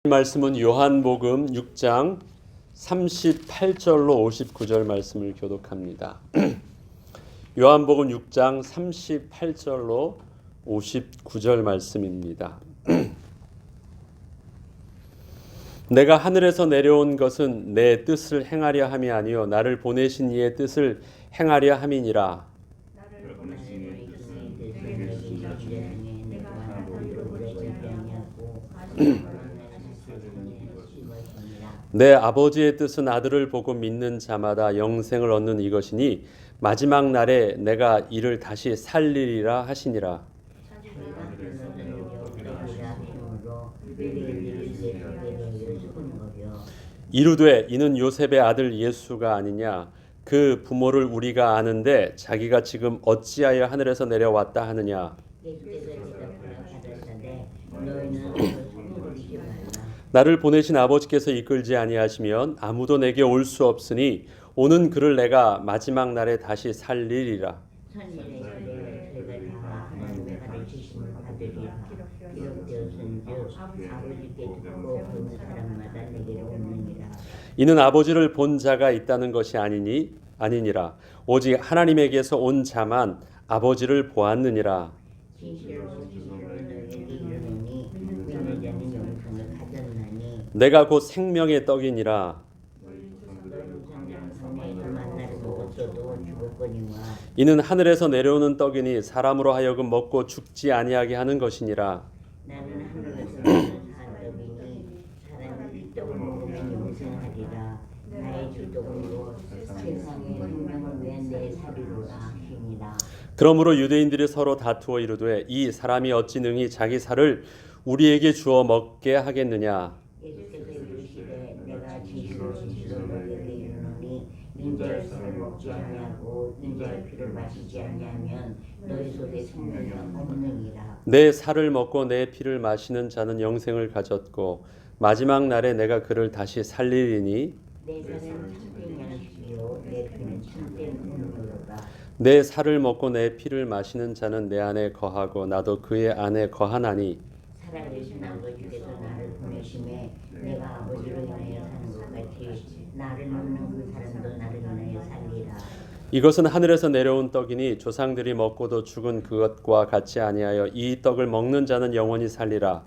말씀은 요한복음 6장 38절로 59절 말씀을 교독합니다. 요한복음 6장 38절로 59절 말씀입니다. 내가 하늘에서 내려온 것은 내 뜻을 행하려 함이 아니요 나를 보내신 이의 뜻을 행하려 함이니라. 내 아버지의 뜻은 아들을 보고 믿는 자마다 영생을 얻는 이것이니 마지막 날에 내가 이를 다시 살리리라 하시니라. 이르되 이는 요셉의 아들 예수가 아니냐. 그 부모를 우리가 아는데 자기가 지금 어찌하여 하늘에서 내려왔다 하느냐. 나를 보내신 아버지께서 이끌지 아니하시면 아무도 내게 올 수 없으니 오는 그를 내가 마지막 날에 다시 살리리라. 이는 아버지를 본 자가 있다는 것이 아니니라. 오직 하나님에게서 온 자만 아버지를 보았느니라. 내가 곧 생명의 떡이니라. 이는 하늘에서 내려오는 떡이니 사람으로 하여금 먹고 죽지 아니하게 하는 것이니라. 그러므로 유대인들이 서로 다투어 이르되 이 사람이 어찌 능히 자기 살을 우리에게 주어 먹게 하겠느냐. 내 살을 먹고 내 피를 마시는 자는 영생을 가졌고 마지막 날에 내가 그를 다시 살리리니 내 살을 먹고 내 피를 마시는 자는 내 안에 거하고 나도 그의 안에 거하나니 살아계신 아버지께서 나를 보내심에 내가 아버지로 인하여 사는 것 같이 나를 먹는 그 사람도 나를 인하여 살리라. 이것은 하늘에서 내려온 떡이니 조상들이 먹고도 죽은 그것과 같이 아니하여 이 떡을 먹는 자는 영원히 살리라.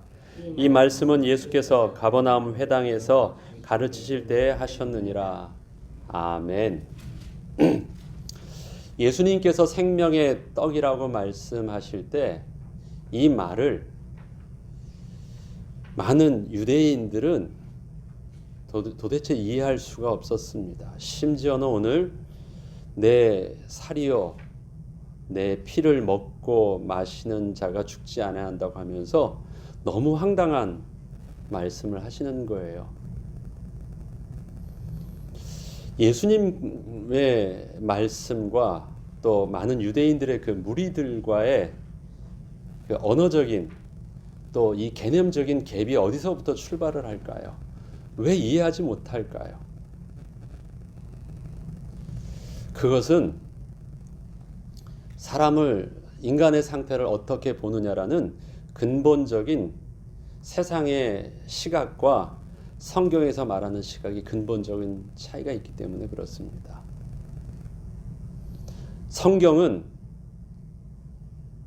이 말씀은 예수께서 가버나움 회당에서 가르치실 때에 하셨느니라. 아멘. 예수님께서 생명의 떡이라고 말씀하실 때 이 말을 많은 유대인들은 도대체 이해할 수가 없었습니다. 심지어는 오늘 내 살이요 내 피를 먹고 마시는 자가 죽지 않아야 한다고 하면서 너무 황당한 말씀을 하시는 거예요. 예수님의 말씀과 또 많은 유대인들의 그 무리들과의 그 언어적인 또 이 개념적인 갭이 어디서부터 출발을 할까요? 왜 이해하지 못할까요? 그것은 인간의 상태를 어떻게 보느냐라는 근본적인 세상의 시각과 성경에서 말하는 시각이 근본적인 차이가 있기 때문에 그렇습니다. 성경은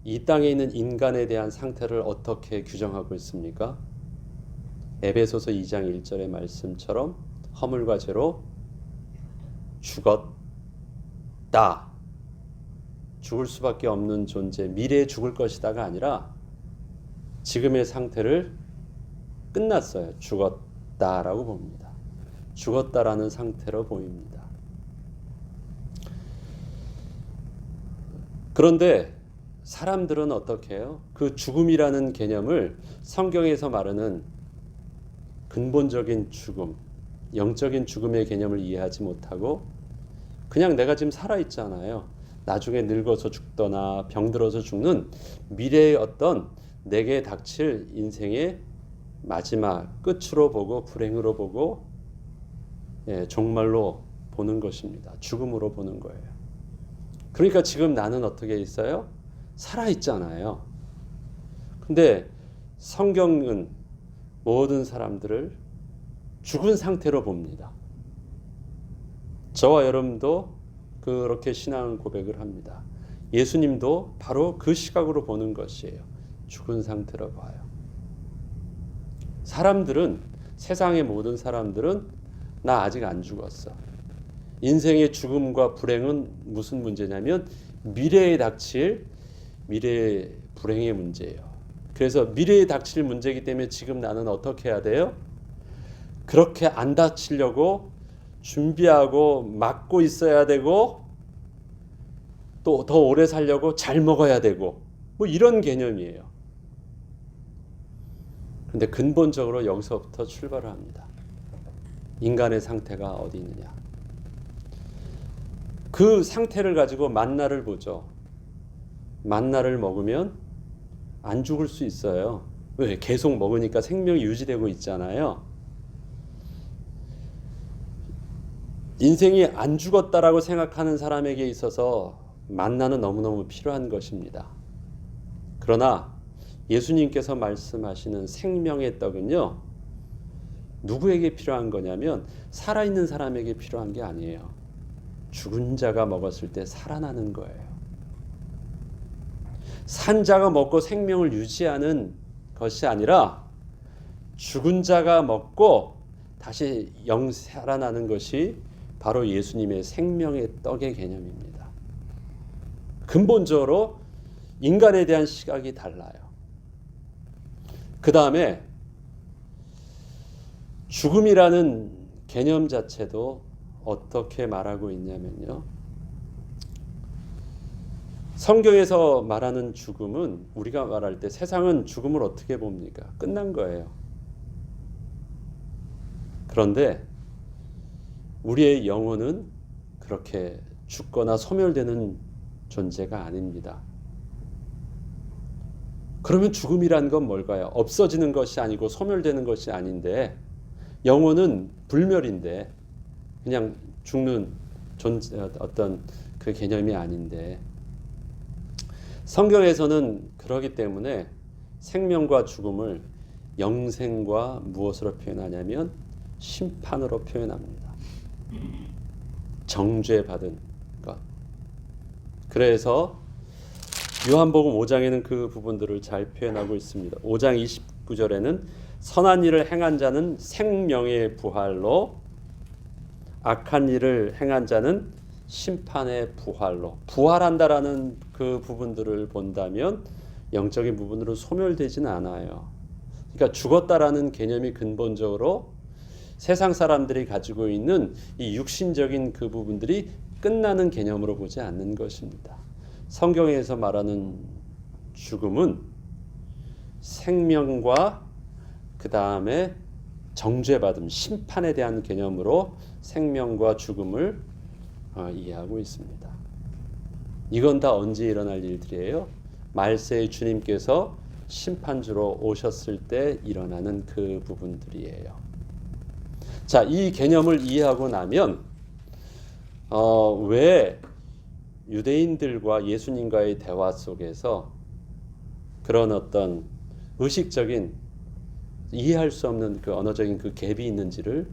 이 땅에 있는 인간에 대한 상태를 어떻게 규정하고 있습니까? 에베소서 2장 1절의 말씀처럼 허물과 죄로 죽었다. 죽을 수밖에 없는 존재, 미래에 죽을 것이다가 아니라 지금의 상태를 끝났어요. 죽었다라고 봅니다. 죽었다라는 상태로 보입니다. 그런데 사람들은 어떻게 해요? 그 죽음이라는 개념을 성경에서 말하는 근본적인 죽음, 영적인 죽음의 개념을 이해하지 못하고 그냥 내가 지금 살아있잖아요. 나중에 늙어서 죽거나 병들어서 죽는 미래의 어떤 내게 닥칠 인생의 마지막 끝으로 보고 불행으로 보고 종말로 보는 것입니다. 죽음으로 보는 거예요. 그러니까 지금 나는 어떻게 있어요? 살아있잖아요. 근데 성경은 모든 사람들을 죽은 상태로 봅니다. 저와 여러분도 그렇게 신앙 고백을 합니다. 예수님도 바로 그 시각으로 보는 것이에요. 죽은 상태로 봐요. 사람들은, 세상의 모든 사람들은 나 아직 안 죽었어. 인생의 죽음과 불행은 무슨 문제냐면 미래에 닥칠 미래의 불행의 문제예요. 그래서 미래에 닥칠 문제이기 때문에 지금 나는 어떻게 해야 돼요? 그렇게 안 다치려고 준비하고 막고 있어야 되고 또 더 오래 살려고 잘 먹어야 되고 뭐 이런 개념이에요. 근데 근본적으로 여기서부터 출발을 합니다. 인간의 상태가 어디 있느냐. 그 상태를 가지고 만나를 보죠. 만나를 먹으면 안 죽을 수 있어요. 왜? 계속 먹으니까 생명이 유지되고 있잖아요. 인생이 안 죽었다라고 생각하는 사람에게 있어서 만나는 너무너무 필요한 것입니다. 그러나 예수님께서 말씀하시는 생명의 떡은요, 누구에게 필요한 거냐면 살아있는 사람에게 필요한 게 아니에요. 죽은 자가 먹었을 때 살아나는 거예요. 산 자가 먹고 생명을 유지하는 것이 아니라 죽은 자가 먹고 다시 살아나는 것이 바로 예수님의 생명의 떡의 개념입니다. 근본적으로 인간에 대한 시각이 달라요. 그 다음에 죽음이라는 개념 자체도 어떻게 말하고 있냐면요. 성경에서 말하는 죽음은 우리가 말할 때 세상은 죽음을 어떻게 봅니까? 끝난 거예요. 그런데 우리의 영혼은 그렇게 죽거나 소멸되는 존재가 아닙니다. 그러면 죽음이란 건 뭘까요? 없어지는 것이 아니고 소멸되는 것이 아닌데 영혼은 불멸인데 그냥 죽는 존재, 어떤 그 개념이 아닌데 성경에서는 그러기 때문에 생명과 죽음을 영생과 무엇으로 표현하냐면 심판으로 표현합니다. 정죄받은 것. 그래서 요한복음 5장에는 그 부분들을 잘 표현하고 있습니다. 5장 29절에는 선한 일을 행한 자는 생명의 부활로 악한 일을 행한 자는 심판의 부활로 부활한다라는 그 부분들을 본다면 영적인 부분으로 소멸되지는 않아요. 그러니까 죽었다라는 개념이 근본적으로 세상 사람들이 가지고 있는 이 육신적인 그 부분들이 끝나는 개념으로 보지 않는 것입니다. 성경에서 말하는 죽음은 생명과 그 다음에 정죄받음, 심판에 대한 개념으로 생명과 죽음을 이해하고 있습니다. 이건 다 언제 일어날 일들이에요? 말세의 주님께서 심판주로 오셨을 때 일어나는 그 부분들이에요. 자, 이 개념을 이해하고 나면 왜 유대인들과 예수님과의 대화 속에서 그런 어떤 의식적인 이해할 수 없는 그 언어적인 그 갭이 있는지를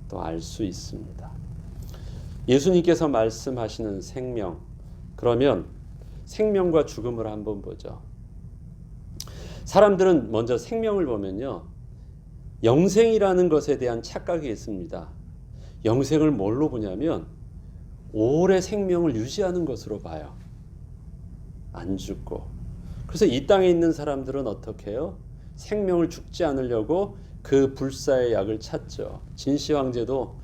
또 알 수 있습니다. 예수님께서 말씀하시는 생명, 그러면 생명과 죽음을 한번 보죠. 사람들은 먼저 생명을 보면요, 영생이라는 것에 대한 착각이 있습니다. 영생을 뭘로 보냐면 오래 생명을 유지하는 것으로 봐요. 안 죽고. 그래서 이 땅에 있는 사람들은 어떻게 해요? 생명을 죽지 않으려고 그 불사의 약을 찾죠. 진시 황제도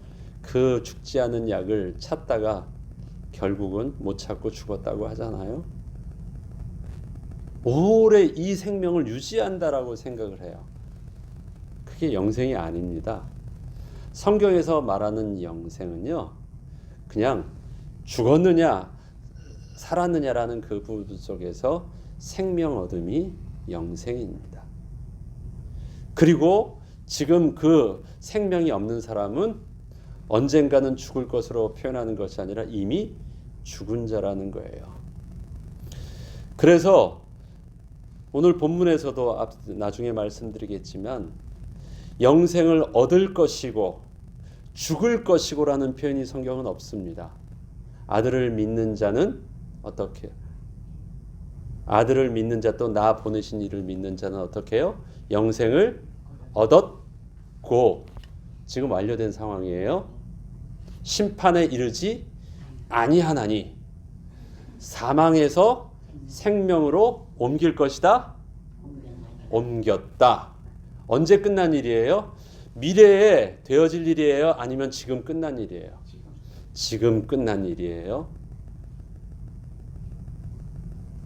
그 죽지 않은 약을 찾다가 결국은 못 찾고 죽었다고 하잖아요. 오래 이 생명을 유지한다라고 생각을 해요. 그게 영생이 아닙니다. 성경에서 말하는 영생은요, 그냥 죽었느냐 살았느냐라는 그 부분 속에서 생명 얻음이 영생입니다. 그리고 지금 그 생명이 없는 사람은 언젠가는 죽을 것으로 표현하는 것이 아니라 이미 죽은 자라는 거예요. 그래서 오늘 본문에서도 나중에 말씀드리겠지만 영생을 얻을 것이고 죽을 것이고라는 표현이 성경은 없습니다. 아들을 믿는 자는 어떻게 해요? 아들을 믿는 자 또 나 보내신 이를 믿는 자는 어떻게 해요? 영생을 얻었고 지금 완료된 상황이에요. 심판에 이르지 아니하나니 사망에서 생명으로 옮길 것이다. 옮겼다. 언제 끝난 일이에요? 미래에 되어질 일이에요? 아니면 지금 끝난 일이에요? 지금 끝난 일이에요.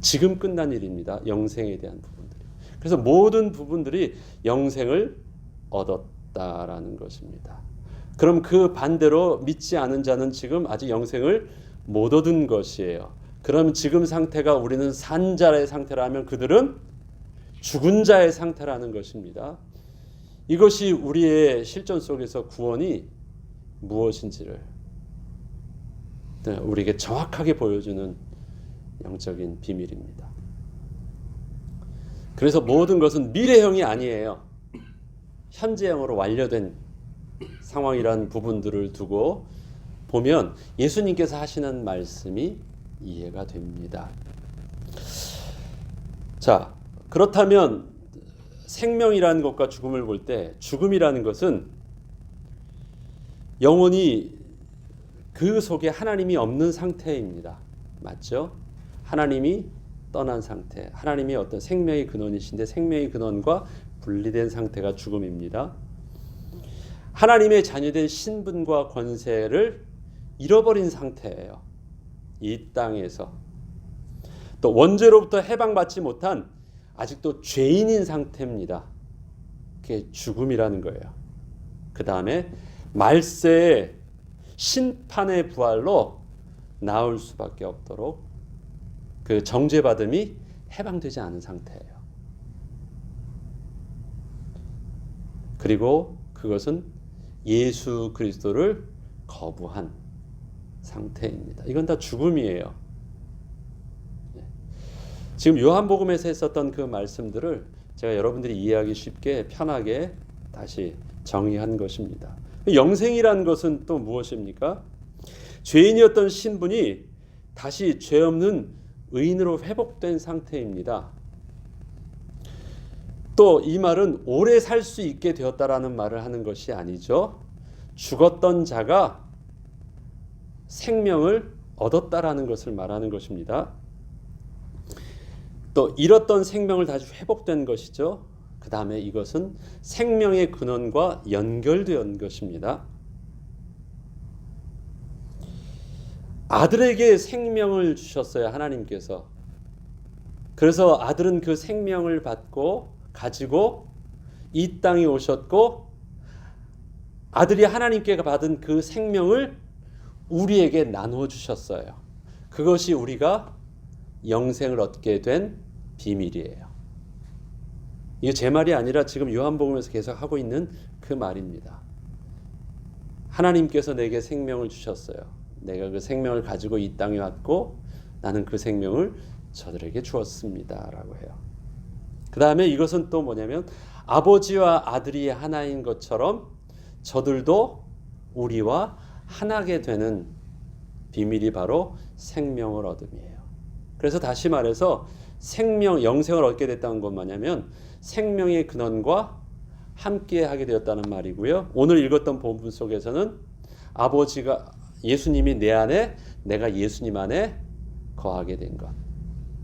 지금 끝난 일입니다. 영생에 대한 부분들이. 그래서 모든 부분들이 영생을 얻었다라는 것입니다. 그럼 그 반대로 믿지 않은 자는 지금 아직 영생을 못 얻은 것이에요. 그럼 지금 상태가 우리는 산 자의 상태라면 그들은 죽은 자의 상태라는 것입니다. 이것이 우리의 실존 속에서 구원이 무엇인지를 우리에게 정확하게 보여주는 영적인 비밀입니다. 그래서 모든 것은 미래형이 아니에요. 현재형으로 완료된 상황이라는 부분들을 두고 보면 예수님께서 하시는 말씀이 이해가 됩니다. 자, 그렇다면 생명이라는 것과 죽음을 볼 때 죽음이라는 것은 영원히 그 속에 하나님이 없는 상태입니다. 맞죠? 하나님이 떠난 상태, 하나님이 어떤 생명의 근원이신데 생명의 근원과 분리된 상태가 죽음입니다. 하나님의 자녀된 신분과 권세를 잃어버린 상태예요. 이 땅에서. 또 원죄로부터 해방받지 못한 아직도 죄인인 상태입니다. 그게 죽음이라는 거예요. 그 다음에 말세의 심판의 부활로 나올 수밖에 없도록 그 정죄받음이 해방되지 않은 상태예요. 그리고 그것은 예수 그리스도를 거부한 상태입니다. 이건 다 죽음이에요. 지금 요한복음에서 했었던 그 말씀들을 제가 여러분들이 이해하기 쉽게 편하게 다시 정의한 것입니다. 영생이라는 것은 또 무엇입니까? 죄인이었던 신분이 다시 죄 없는 의인으로 회복된 상태입니다. 또 이 말은 오래 살 수 있게 되었다라는 말을 하는 것이 아니죠. 죽었던 자가 생명을 얻었다라는 것을 말하는 것입니다. 또 잃었던 생명을 다시 회복된 것이죠. 그 다음에 이것은 생명의 근원과 연결된 것입니다. 아들에게 생명을 주셨어요, 하나님께서. 그래서 아들은 그 생명을 받고 가지고 이 땅에 오셨고 아들이 하나님께 받은 그 생명을 우리에게 나누어 주셨어요. 그것이 우리가 영생을 얻게 된 비밀이에요. 이게 제 말이 아니라 지금 요한복음에서 계속 하고 있는 그 말입니다. 하나님께서 내게 생명을 주셨어요. 내가 그 생명을 가지고 이 땅에 왔고 나는 그 생명을 저들에게 주었습니다. 라고 해요. 그 다음에 이것은 또 뭐냐면 아버지와 아들이 하나인 것처럼 저들도 우리와 하나게 되는 비밀이 바로 생명을 얻음이에요. 그래서 다시 말해서 생명, 영생을 얻게 됐다는 건 뭐냐면 생명의 근원과 함께 하게 되었다는 말이고요. 오늘 읽었던 본문 속에서는 아버지가 예수님이 내 안에 내가 예수님 안에 거하게 된 것.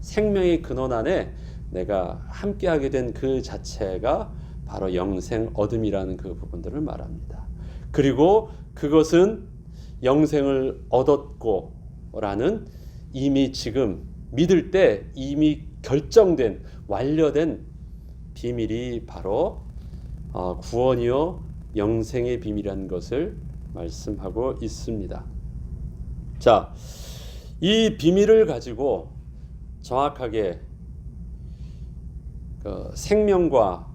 생명의 근원 안에 내가 함께 하게 된 그 자체가 바로 영생 얻음이라는 그 부분들을 말합니다. 그리고 그것은 영생을 얻었고 라는 이미 지금 믿을 때 이미 결정된 완료된 비밀이 바로 구원이요 영생의 비밀이라는 것을 말씀하고 있습니다. 자, 이 비밀을 가지고 정확하게 생명과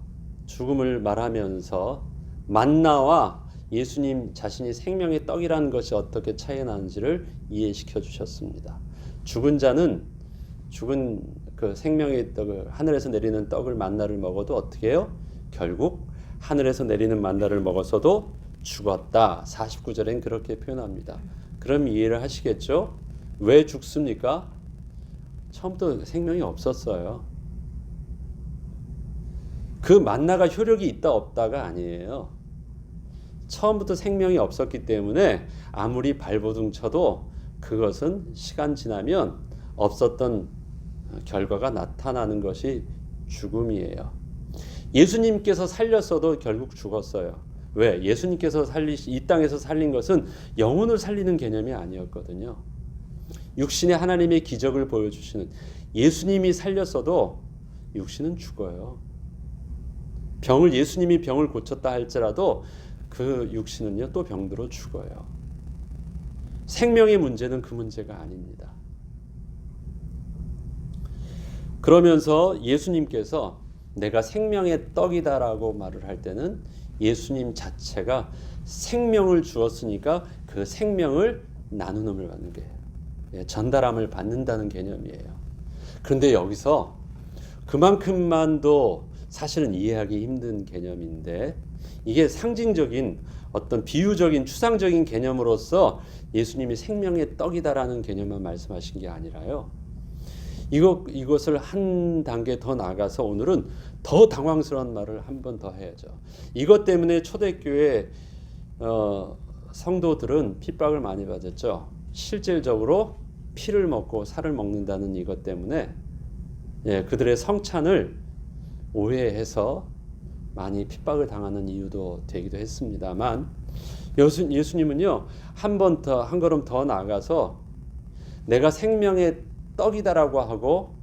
죽음을 말하면서 만나와 예수님 자신이 생명의 떡이라는 것이 어떻게 차이 나는지를 이해시켜 주셨습니다. 죽은 자는 죽은 그 생명의 떡을 하늘에서 내리는 떡을 만나를 먹어도 어떻게 해요? 결국 하늘에서 내리는 만나를 먹었어도 죽었다. 49절엔 그렇게 표현합니다. 그럼 이해를 하시겠죠? 왜 죽습니까? 처음부터 생명이 없었어요. 그 만나가 효력이 있다 없다가 아니에요. 처음부터 생명이 없었기 때문에 아무리 발버둥 쳐도 그것은 시간 지나면 없었던 결과가 나타나는 것이 죽음이에요. 예수님께서 살렸어도 결국 죽었어요. 왜? 예수님께서 이 땅에서 살린 것은 영혼을 살리는 개념이 아니었거든요. 육신의 하나님의 기적을 보여주시는 예수님이 살렸어도 육신은 죽어요. 예수님이 병을 고쳤다 할지라도 그 육신은요 또 병들어 죽어요. 생명의 문제는 그 문제가 아닙니다. 그러면서 예수님께서 내가 생명의 떡이다라고 말을 할 때는 예수님 자체가 생명을 주었으니까 그 생명을 나누음을 받는 게 전달함을 받는다는 개념이에요. 그런데 여기서 그만큼만도 사실은 이해하기 힘든 개념인데 이게 상징적인 어떤 비유적인 추상적인 개념으로서 예수님이 생명의 떡이다라는 개념만 말씀하신 게 아니라요. 이것을 한 단계 더 나가서 오늘은 더 당황스러운 말을 한 번 더 해야죠. 이것 때문에 초대교회 성도들은 핍박을 많이 받았죠. 실질적으로 피를 먹고 살을 먹는다는 이것 때문에 그들의 성찬을 오해해서 많이 핍박을 당하는 이유도 되기도 했습니다만 예수님은요 한 걸음 더 나아가서 내가 생명의 떡이다라고 하고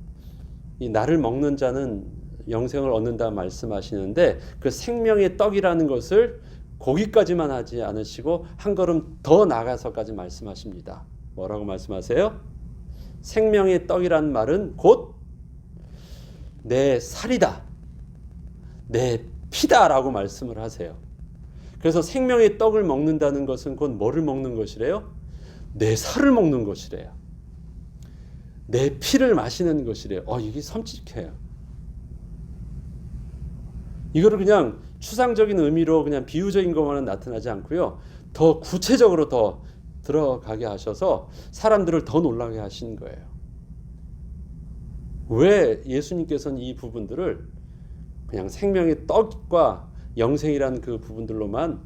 이 나를 먹는 자는 영생을 얻는다 말씀하시는데 그 생명의 떡이라는 것을 거기까지만 하지 않으시고 한 걸음 더 나가서까지 말씀하십니다. 뭐라고 말씀하세요? 생명의 떡이란 말은 곧 내 살이다, 내 피다라고 말씀을 하세요. 그래서 생명의 떡을 먹는다는 것은 곧 뭐를 먹는 것이래요? 내 살을 먹는 것이래요. 내 피를 마시는 것이래요. 이게 섬찟해요. 이거를 그냥 추상적인 의미로 그냥 비유적인 것만은 나타나지 않고요. 더 구체적으로 더 들어가게 하셔서 사람들을 더 놀라게 하신 거예요. 왜 예수님께서는 이 부분들을 그냥 생명의 떡과 영생이라는 그 부분들로만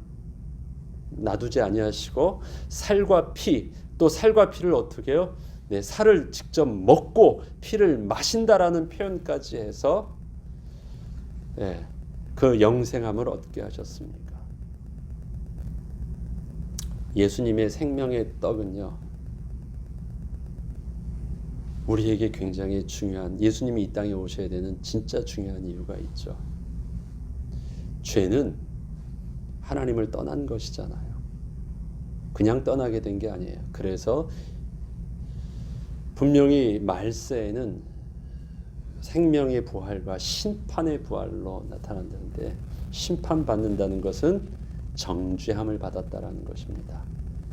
놔두지 아니하시고 살과 피, 또 살과 피를 어떻게 해요? 내 살을 직접 먹고 피를 마신다라는 표현까지 해서 그 영생함을 얻게 하셨습니까? 예수님의 생명의 떡은요 우리에게 굉장히 중요한, 예수님이 이 땅에 오셔야 되는 진짜 중요한 이유가 있죠. 죄는 하나님을 떠난 것이잖아요. 그냥 떠나게 된 게 아니에요. 그래서 분명히 말세에는 생명의 부활과 심판의 부활로 나타난다는데 심판받는다는 것은 정죄함을 받았다라는 것입니다.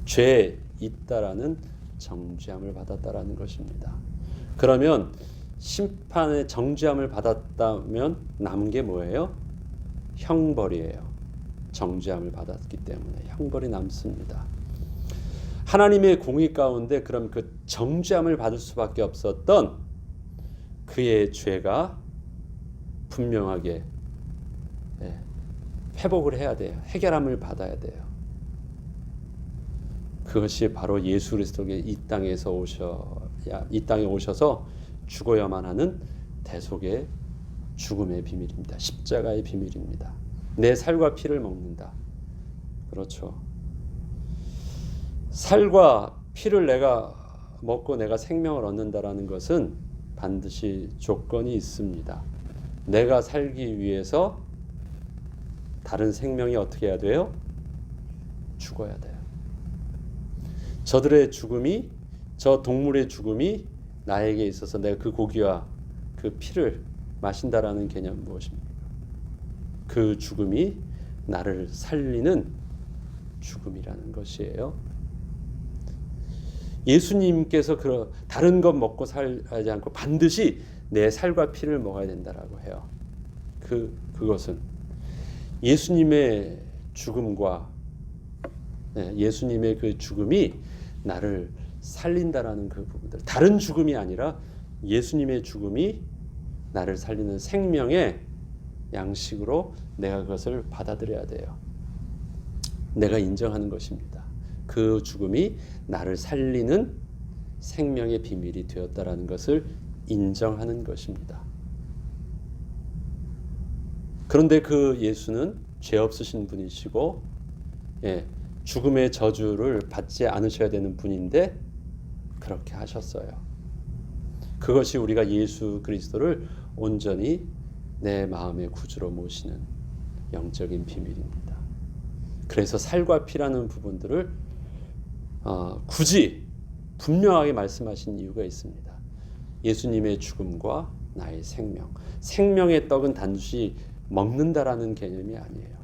죄에 있다라는 정죄함을 받았다라는 것입니다. 그러면 심판의 정죄함을 받았다면 남은 게 뭐예요? 형벌이에요. 정죄함을 받았기 때문에 형벌이 남습니다. 하나님의 공의 가운데 그럼 그 정죄함을 받을 수밖에 없었던 그의 죄가 분명하게 회복을 해야 돼요. 해결함을 받아야 돼요. 그것이 바로 예수 그리스도의 이 땅에 오셔서 죽어야만 하는 대속의 죽음의 비밀입니다. 십자가의 비밀입니다. 내 살과 피를 먹는다. 그렇죠. 살과 피를 내가 먹고 내가 생명을 얻는다라는 것은 반드시 조건이 있습니다. 내가 살기 위해서 다른 생명이 어떻게 해야 돼요? 죽어야 돼요. 저들의 죽음이, 저 동물의 죽음이 나에게 있어서 내가 그 고기와 그 피를 마신다라는 개념은 무엇입니까? 그 죽음이 나를 살리는 죽음이라는 것이에요. 예수님께서 다른 것 먹고 살지 않고 반드시 내 살과 피를 먹어야 된다라고 해요. 그것은 예수님의 죽음과 예수님의 그 죽음이 나를 살린다라는 그 부분들, 다른 죽음이 아니라 예수님의 죽음이 나를 살리는 생명의 양식으로 내가 그것을 받아들여야 돼요. 내가 인정하는 것입니다. 그 죽음이 나를 살리는 생명의 비밀이 되었다라는 것을 인정하는 것입니다. 그런데 그 예수는 죄 없으신 분이시고 죽음의 저주를 받지 않으셔야 되는 분인데 그렇게 하셨어요. 그것이 우리가 예수 그리스도를 온전히 내 마음의 구주로 모시는 영적인 비밀입니다. 그래서 살과 피라는 부분들을 굳이 분명하게 말씀하신 이유가 있습니다. 예수님의 죽음과 나의 생명. 생명의 떡은 단지 먹는다라는 개념이 아니에요.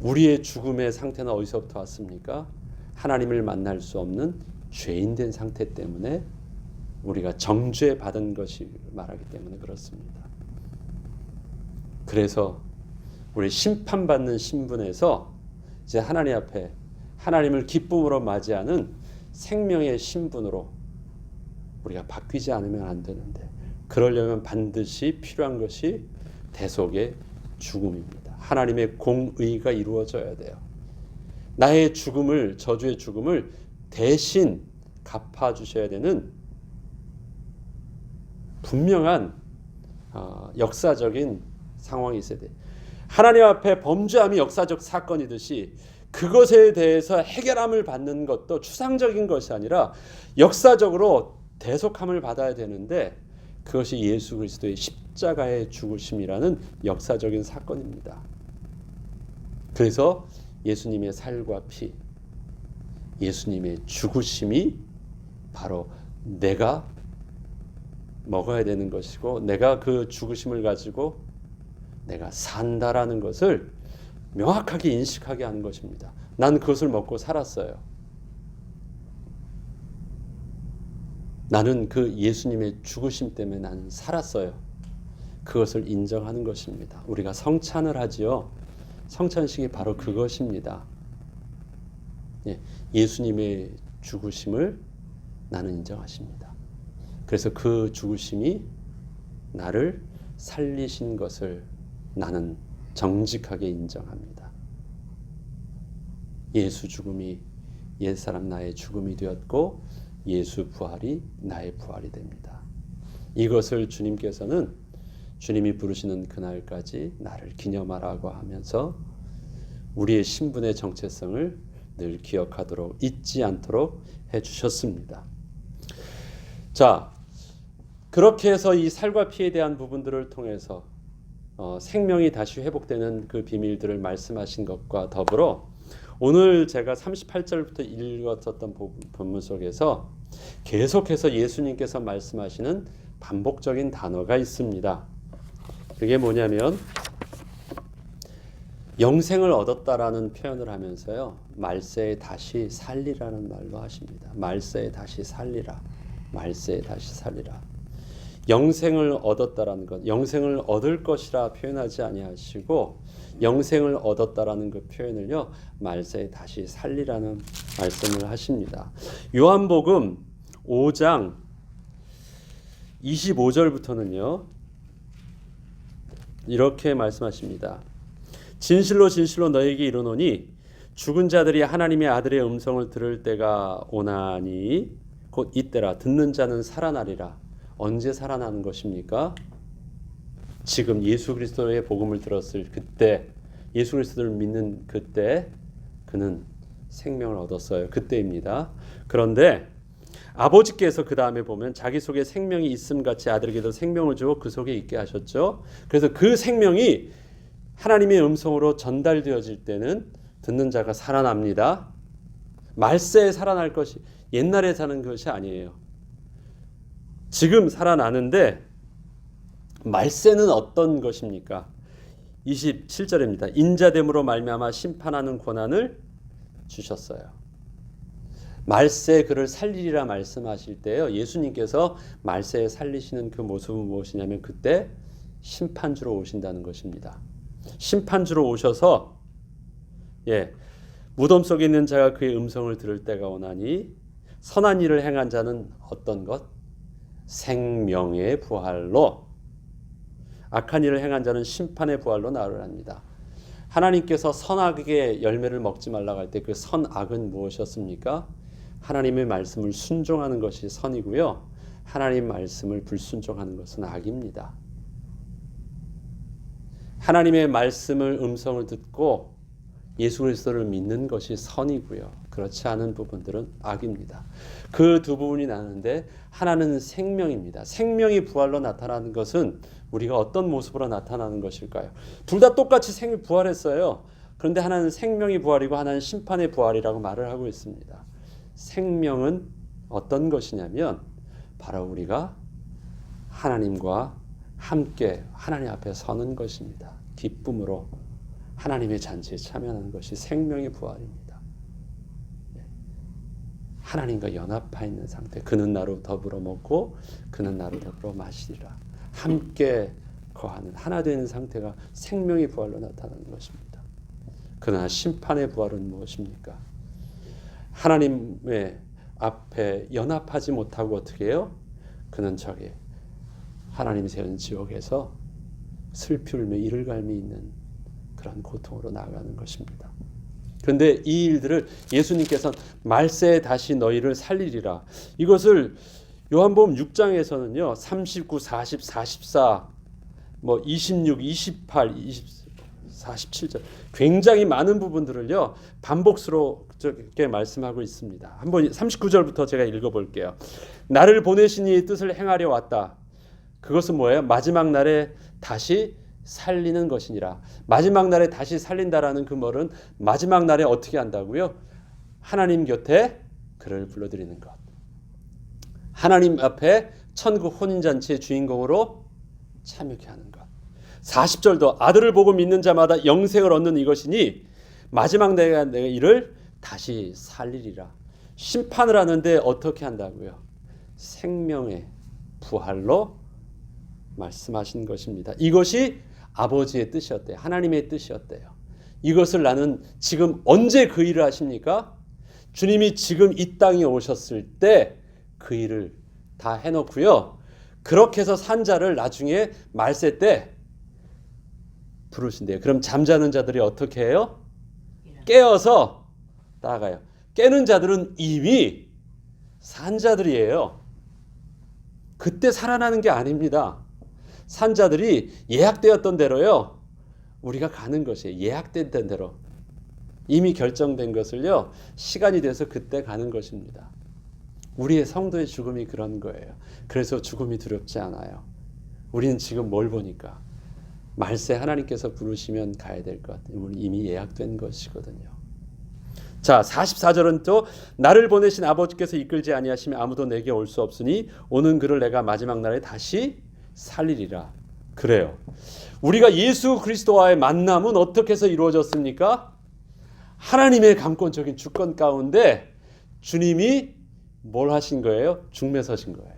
우리의 죽음의 상태는 어디서부터 왔습니까? 하나님을 만날 수 없는 죄인된 상태 때문에 우리가 정죄 받은 것이 말하기 때문에 그렇습니다. 그래서 우리 심판받는 신분에서 이제 하나님 앞에 하나님을 기쁨으로 맞이하는 생명의 신분으로 우리가 바뀌지 않으면 안 되는데, 그러려면 반드시 필요한 것이 대속의 죽음입니다. 하나님의 공의가 이루어져야 돼요. 나의 죽음을, 저주의 죽음을 대신 갚아주셔야 되는 분명한 역사적인 상황이 있어야 돼요. 하나님 앞에 범죄함이 역사적 사건이듯이 그것에 대해서 해결함을 받는 것도 추상적인 것이 아니라 역사적으로 대속함을 받아야 되는데, 그것이 예수 그리스도의 십자가의 죽으심이라는 역사적인 사건입니다. 그래서 예수님의 살과 피, 예수님의 죽으심이 바로 내가 먹어야 되는 것이고, 내가 그 죽으심을 가지고 내가 산다라는 것을 명확하게 인식하게 하는 것입니다. 난 그것을 먹고 살았어요. 나는 그 예수님의 죽으심 때문에 나는 살았어요. 그것을 인정하는 것입니다. 우리가 성찬을 하지요. 성찬식이 바로 그것입니다. 예수님의 죽으심을 나는 인정하십니다. 그래서 그 죽으심이 나를 살리신 것을 나는 정직하게 인정합니다. 예수 죽음이 옛사람 나의 죽음이 되었고 예수 부활이 나의 부활이 됩니다. 이것을 주님께서는 주님이 부르시는 그날까지 나를 기념하라고 하면서 우리의 신분의 정체성을 늘 기억하도록, 잊지 않도록 해주셨습니다. 자, 그렇게 해서 이 살과 피에 대한 부분들을 통해서 생명이 다시 회복되는 그 비밀들을 말씀하신 것과 더불어 오늘 제가 38절부터 읽었었던 본문 속에서 계속해서 예수님께서 말씀하시는 반복적인 단어가 있습니다. 그게 뭐냐면 영생을 얻었다라는 표현을 하면서요, 말세에 다시 살리라는 말로 하십니다. 말세에 다시 살리라. 말세에 다시 살리라. 영생을 얻었다라는 것, 영생을 얻을 것이라 표현하지 아니하시고 영생을 얻었다라는 그 표현을요, 말세에 다시 살리라는 말씀을 하십니다. 요한복음 5장 25절부터는요 이렇게 말씀하십니다. 진실로 진실로 너에게 이르노니 죽은 자들이 하나님의 아들의 음성을 들을 때가 오나니 곧 이때라. 듣는 자는 살아나리라. 언제 살아나는 것입니까? 지금 예수 그리스도의 복음을 들었을 그때, 예수 그리스도를 믿는 그때 그는 생명을 얻었어요. 그때입니다. 그런데 아버지께서 그 다음에 보면 자기 속에 생명이 있음 같이 아들에게도 생명을 주어 그 속에 있게 하셨죠. 그래서 그 생명이 하나님의 음성으로 전달되어질 때는 듣는 자가 살아납니다. 말세에 살아날 것이 옛날에 사는 것이 아니에요. 지금 살아나는데 말세는 어떤 것입니까? 27절입니다. 인자됨으로 말미암아 심판하는 권한을 주셨어요. 말세 그를 살리리라 말씀하실 때요, 예수님께서 말세에 살리시는 그 모습은 무엇이냐면 그때 심판주로 오신다는 것입니다. 심판주로 오셔서 무덤 속에 있는 자가 그의 음성을 들을 때가 오나니 선한 일을 행한 자는 어떤 것? 생명의 부활로, 악한 일을 행한 자는 심판의 부활로 나으리라. 하나님께서 선악의 열매를 먹지 말라고 할 때 그 선악은 무엇이었습니까? 하나님의 말씀을 순종하는 것이 선이고요, 하나님 말씀을 불순종하는 것은 악입니다. 하나님의 말씀을 음성을 듣고 예수 그리스도를 믿는 것이 선이고요, 그렇지 않은 부분들은 악입니다. 그 두 부분이 나는데 하나는 생명입니다. 생명이 부활로 나타나는 것은 우리가 어떤 모습으로 나타나는 것일까요? 둘 다 똑같이 부활했어요. 그런데 하나는 생명이 부활이고 하나는 심판의 부활이라고 말을 하고 있습니다. 생명은 어떤 것이냐면 바로 우리가 하나님과 함께 하나님 앞에 서는 것입니다. 기쁨으로 하나님의 잔치에 참여하는 것이 생명의 부활입니다. 하나님과 연합해 있는 상태. 그는 나로 더불어 먹고 그는 나로 더불어 마시리라. 함께 거하는 하나 되는 상태가 생명의 부활로 나타나는 것입니다. 그러나 심판의 부활은 무엇입니까? 하나님의 앞에 연합하지 못하고 어떻게 해요? 그는 저기 하나님이 세운 지옥에서 슬피 울며 이를 갈미 있는 그런 고통으로 나아가는 것입니다. 그런데 이 일들을 예수님께서는 말세에 다시 너희를 살리리라. 이것을 요한복음 6장에서는요. 39, 40, 44, 26, 28, 47절 굉장히 많은 부분들을요. 반복스럽게 말씀하고 있습니다. 한번 39절부터 제가 읽어볼게요. 나를 보내신 이의 뜻을 행하려 왔다. 그것은 뭐예요? 마지막 날에 다시 살리는 것이니라. 마지막 날에 다시 살린다라는 그 말은 마지막 날에 어떻게 한다고요? 하나님 곁에 그를 불러들이는 것. 하나님 앞에 천국 혼인잔치의 주인공으로 참여케 하는 것. 40절도 아들을 보고 믿는 자마다 영생을 얻는 이것이니 마지막 내가 이를 다시 살리리라. 심판을 하는데 어떻게 한다고요? 생명의 부활로 말씀하신 것입니다. 이것이 아버지의 뜻이었대요. 하나님의 뜻이었대요. 이것을 나는 지금 언제 그 일을 하십니까? 주님이 지금 이 땅에 오셨을 때 그 일을 다 해놓고요. 그렇게 해서 산 자를 나중에 말세 때 부르신대요. 그럼 잠자는 자들이 어떻게 해요? 깨어서 나아가요. 깨는 자들은 이미 산 자들이에요. 그때 살아나는 게 아닙니다. 산 자들이 예약되었던 대로요. 우리가 가는 것이에요. 예약된 대로. 이미 결정된 것을요. 시간이 돼서 그때 가는 것입니다. 우리의 성도의 죽음이 그런 거예요. 그래서 죽음이 두렵지 않아요. 우리는 지금 뭘 보니까 말세 하나님께서 부르시면 가야 될 것. 이미 예약된 것이거든요. 자, 44절은 또 나를 보내신 아버지께서 이끌지 아니하시면 아무도 내게 올 수 없으니 오는 그를 내가 마지막 날에 다시 살리리라. 그래요. 우리가 예수 그리스도와의 만남은 어떻게 해서 이루어졌습니까? 하나님의 강권적인 주권 가운데 주님이 뭘 하신 거예요? 중매 서신 거예요.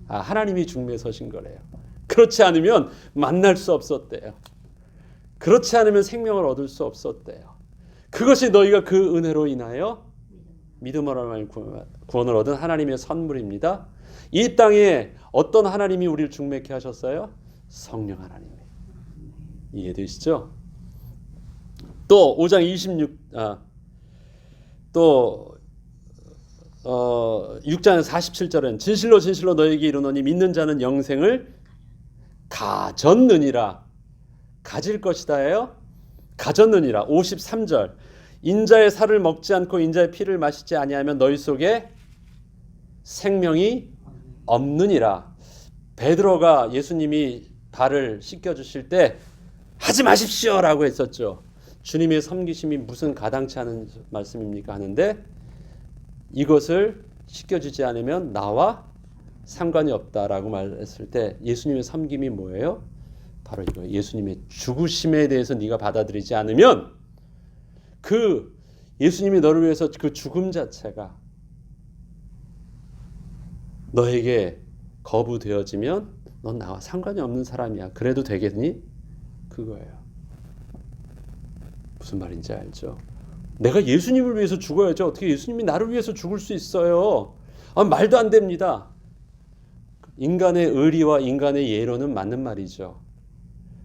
하나님이 중매 서신 거래요. 그렇지 않으면 만날 수 없었대요. 그렇지 않으면 생명을 얻을 수 없었대요. 그것이 너희가 그 은혜로 인하여 믿음으로 말미암아 구원을 얻은 하나님의 선물입니다. 이 땅에 어떤 하나님이 우리를 중매케 하셨어요? 성령 하나님이. 이해되시죠? 또 5장 6장 47절은 진실로 진실로 너에게 이르노니 믿는 자는 영생을 가졌느니라. 가질 것이다예요. 가졌느니라. 53절 인자의 살을 먹지 않고 인자의 피를 마시지 아니하면 너희 속에 생명이 없느니라. 베드로가 예수님이 발을 씻겨주실 때 하지 마십시오라고 했었죠. 주님의 섬기심이 무슨 가당치 않은 말씀입니까 하는데 이것을 씻겨주지 않으면 나와 상관이 없다라고 말했을 때 예수님의 섬김이 뭐예요? 바로 이거. 예수님의 죽으심에 대해서 네가 받아들이지 않으면 그 예수님이 너를 위해서 그 죽음 자체가 너에게 거부되어지면 넌 나와 상관이 없는 사람이야. 그래도 되겠니? 그거예요. 무슨 말인지 알죠? 내가 예수님을 위해서 죽어야죠. 어떻게 예수님이 나를 위해서 죽을 수 있어요? 말도 안 됩니다. 인간의 의리와 인간의 예로는 맞는 말이죠.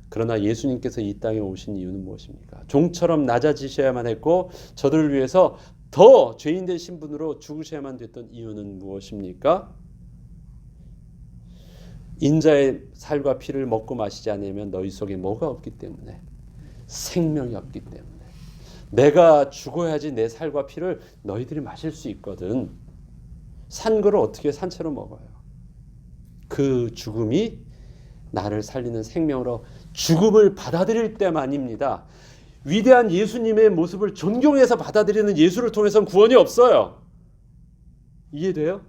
그러나 예수님께서 이 땅에 오신 이유는 무엇입니까? 종처럼 낮아지셔야만 했고 저들을 위해서 더 죄인 되신 분으로 죽으셔야만 됐던 이유는 무엇입니까? 인자의 살과 피를 먹고 마시지 않으면 너희 속에 뭐가 없기 때문에, 생명이 없기 때문에. 내가 죽어야지 내 살과 피를 너희들이 마실 수 있거든. 산 거를 어떻게 산채로 먹어요? 그 죽음이 나를 살리는 생명으로 죽음을 받아들일 때만입니다. 위대한 예수님의 모습을 존경해서 받아들이는 예수를 통해서는 구원이 없어요. 이해돼요?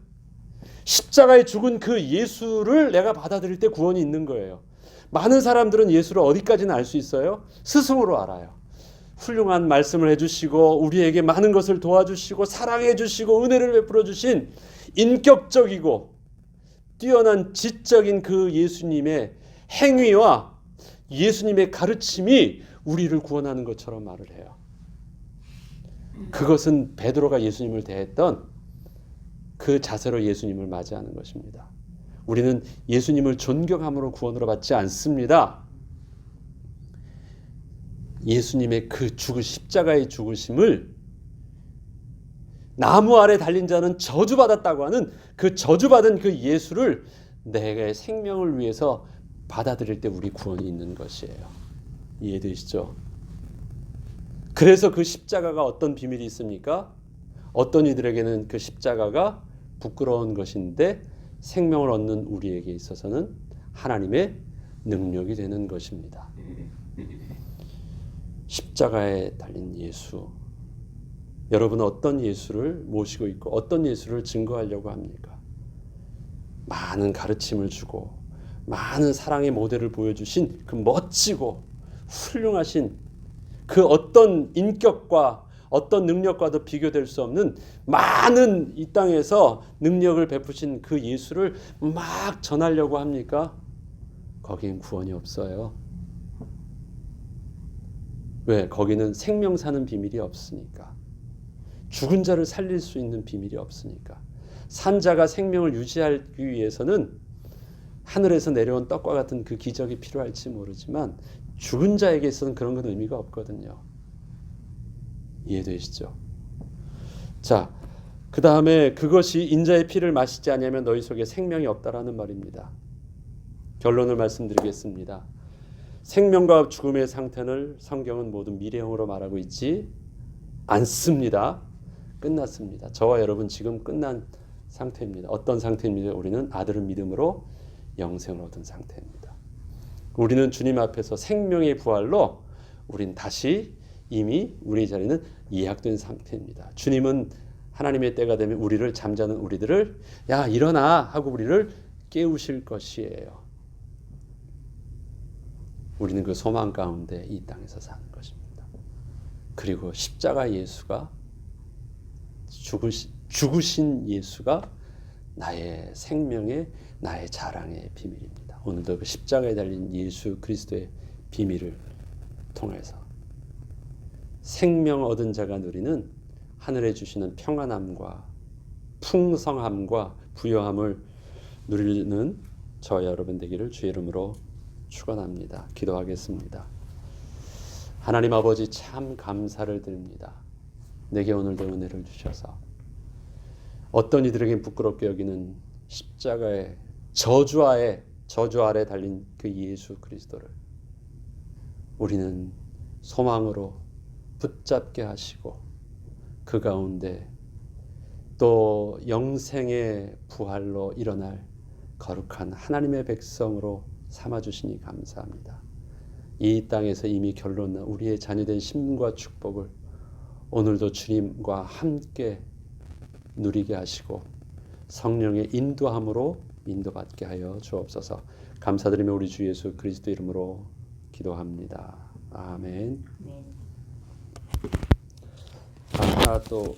십자가에 죽은 그 예수를 내가 받아들일 때 구원이 있는 거예요. 많은 사람들은 예수를 어디까지는 알 수 있어요? 스승으로 알아요. 훌륭한 말씀을 해주시고 우리에게 많은 것을 도와주시고 사랑해주시고 은혜를 베풀어 주신 인격적이고 뛰어난 지적인 그 예수님의 행위와 예수님의 가르침이 우리를 구원하는 것처럼 말을 해요. 그것은 베드로가 예수님을 대했던 그 자세로 예수님을 맞이하는 것입니다. 우리는 예수님을 존경함으로 구원으로 받지 않습니다. 예수님의 그 십자가의 죽으심을 나무 아래 달린 자는 저주받았다고 하는 그 저주받은 그 예수를 내게 생명을 위해서 받아들일 때 우리 구원이 있는 것이에요. 이해되시죠? 그래서 그 십자가가 어떤 비밀이 있습니까? 어떤 이들에게는 그 십자가가 부끄러운 것인데 생명을 얻는 우리에게 있어서는 하나님의 능력이 되는 것입니다. 십자가에 달린 예수. 여러분은 어떤 예수를 모시고 있고 어떤 예수를 증거하려고 합니까? 많은 가르침을 주고 많은 사랑의 모델을 보여주신 그 멋지고 훌륭하신 그 어떤 인격과 어떤 능력과도 비교될 수 없는 많은 이 땅에서 능력을 베푸신 그 예수를 막 전하려고 합니까? 거기엔 구원이 없어요. 왜? 거기는 생명 사는 비밀이 없으니까. 죽은 자를 살릴 수 있는 비밀이 없으니까. 산 자가 생명을 유지하기 위해서는 하늘에서 내려온 떡과 같은 그 기적이 필요할지 모르지만 죽은 자에게서는 그런 건 의미가 없거든요. 이해되시죠? 자, 그 다음에 그것이 인자의 피를 마시지 않으면 너희 속에 생명이 없다라는 말입니다. 결론을 말씀드리겠습니다. 생명과 죽음의 상태를 성경은 모두 미래형으로 말하고 있지 않습니다. 끝났습니다. 저와 여러분 지금 끝난 상태입니다. 어떤 상태입니다? 우리는 아들을 믿음으로 영생을 얻은 상태입니다. 우리는 주님 앞에서 생명의 부활로 우린 다시 이미 우리 자리는 예약된 상태입니다. 주님은 하나님의 때가 되면 우리를 잠자는 우리들을 야 일어나 하고 우리를 깨우실 것이에요. 우리는 그 소망 가운데 이 땅에서 사는 것입니다. 그리고 십자가 예수가 죽으신 예수가 나의 생명의 나의 자랑의 비밀입니다. 오늘도 그 십자가에 달린 예수 그리스도의 비밀을 통해서 생명 얻은 자가 누리는 하늘에 주시는 평안함과 풍성함과 부요함을 누리는 저와 여러분 되기를 주의 이름으로 축원합니다. 기도하겠습니다. 하나님 아버지 참 감사를 드립니다. 내게 오늘도 은혜를 주셔서 어떤 이들에게 부끄럽게 여기는 십자가의 저주 아래 달린 그 예수 그리스도를 우리는 소망으로 붙잡게 하시고 그 가운데 또 영생의 부활로 일어날 거룩한 하나님의 백성으로 삼아주시니 감사합니다. 이 땅에서 이미 결론난 우리의 자녀된 신분과 축복을 오늘도 주님과 함께 누리게 하시고 성령의 인도함으로 인도받게 하여 주옵소서. 감사드리며 우리 주 예수 그리스도 이름으로 기도합니다. 아멘. 네. 하나 또